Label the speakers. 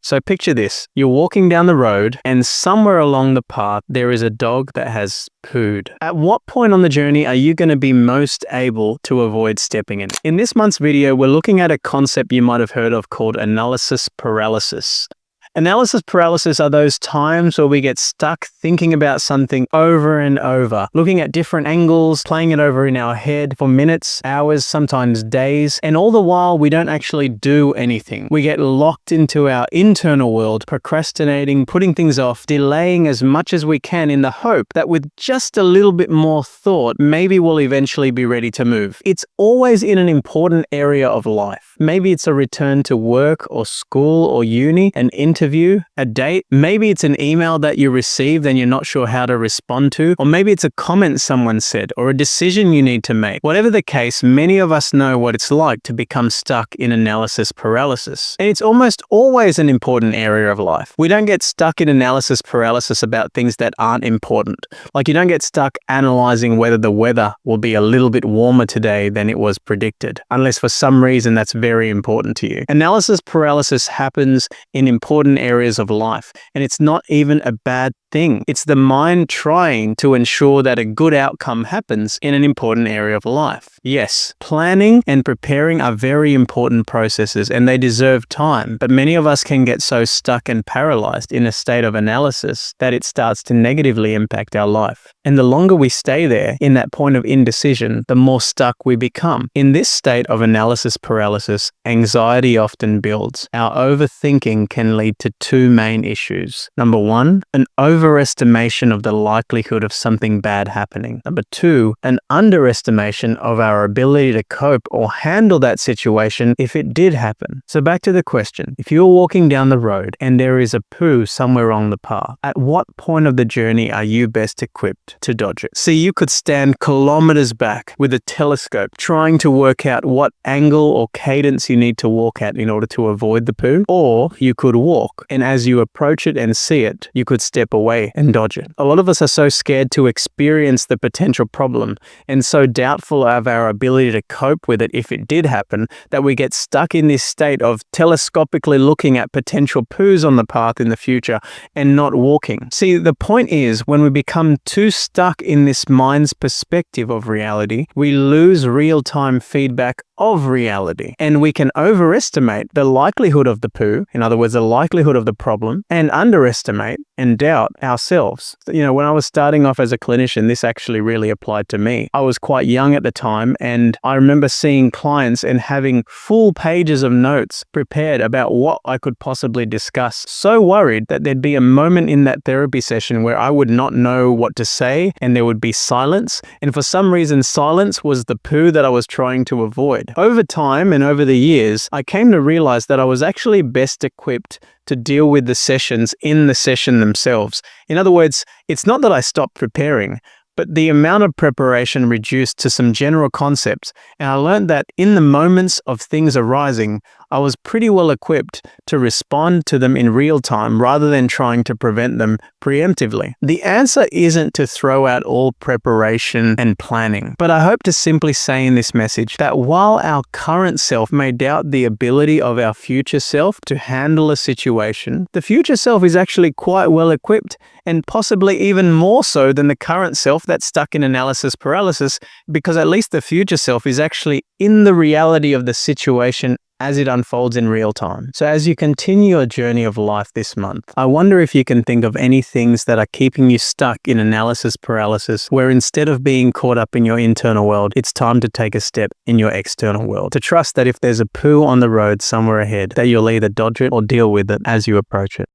Speaker 1: So picture this, you're walking down the road and somewhere along the path there is a dog that has pooed. At what point on the journey are you going to be most able to avoid stepping in? In this month's video, we're looking at a concept you might have heard of called analysis paralysis. Analysis paralysis are those times where we get stuck thinking about something over and over, looking at different angles, playing it over in our head for minutes, hours, sometimes days, and all the while we don't actually do anything. We get locked into our internal world, procrastinating, putting things off, delaying as much as we can in the hope that with just a little bit more thought, maybe we'll eventually be ready to move. It's always in an important area of life. Maybe it's a return to work or school or uni, an interview, a date. Maybe it's an email that you received and you're not sure how to respond to, or maybe it's a comment someone said or a decision you need to make. Whatever the case, many of us know what it's like to become stuck in analysis paralysis. And it's almost always an important area of life. We don't get stuck in analysis paralysis about things that aren't important. Like you don't get stuck analyzing whether the weather will be a little bit warmer today than it was predicted, unless for some reason that's very important to you. Analysis paralysis happens in important areas of life, and it's not even a bad thing. It's the mind trying to ensure that a good outcome happens in an important area of life. Yes, planning and preparing are very important processes and they deserve time, but many of us can get so stuck and paralyzed in a state of analysis that it starts to negatively impact our life. And the longer we stay there in that point of indecision, the more stuck we become. In this state of analysis paralysis, anxiety often builds. Our overthinking can lead to two main issues. Number one, an overestimation of the likelihood of something bad happening. Number two, an underestimation of our ability to cope or handle that situation if it did happen. So back to the question, if you're walking down the road and there is a poo somewhere on the path, at what point of the journey are you best equipped to dodge it? See, you could stand kilometers back with a telescope trying to work out what angle or cadence you need to walk at in order to avoid the poo, or you could walk, and as you approach it and see it, you could step away and dodge it. A lot of us are so scared to experience the potential problem and so doubtful of our ability to cope with it if it did happen that we get stuck in this state of telescopically looking at potential poos on the path in the future and not walking. See, the point is, when we become too stuck in this mind's perspective of reality, we lose real-time feedback of reality, and we can overestimate the likelihood of the poo, in other words, the likelihood of the problem, and underestimate and doubt ourselves. You know, when I was starting off as a clinician, this actually really applied to me. I was quite young at the time, and I remember seeing clients and having full pages of notes prepared about what I could possibly discuss. So worried that there'd be a moment in that therapy session where I would not know what to say and there would be silence. And for some reason, silence was the poo that I was trying to avoid. Over time and over the years, I came to realize that I was actually best equipped to deal with the sessions in the session themselves. In other words, it's not that I stopped preparing, but the amount of preparation reduced to some general concepts, and I learned that in the moments of things arising, I was pretty well equipped to respond to them in real time rather than trying to prevent them preemptively. The answer isn't to throw out all preparation and planning, but I hope to simply say in this message that while our current self may doubt the ability of our future self to handle a situation, the future self is actually quite well equipped, and possibly even more so than the current self that's stuck in analysis paralysis, because at least the future self is actually in the reality of the situation as it unfolds in real time. So as you continue your journey of life this month, I wonder if you can think of any things that are keeping you stuck in analysis paralysis, where instead of being caught up in your internal world, it's time to take a step in your external world. To trust that if there's a poo on the road somewhere ahead, that you'll either dodge it or deal with it as you approach it.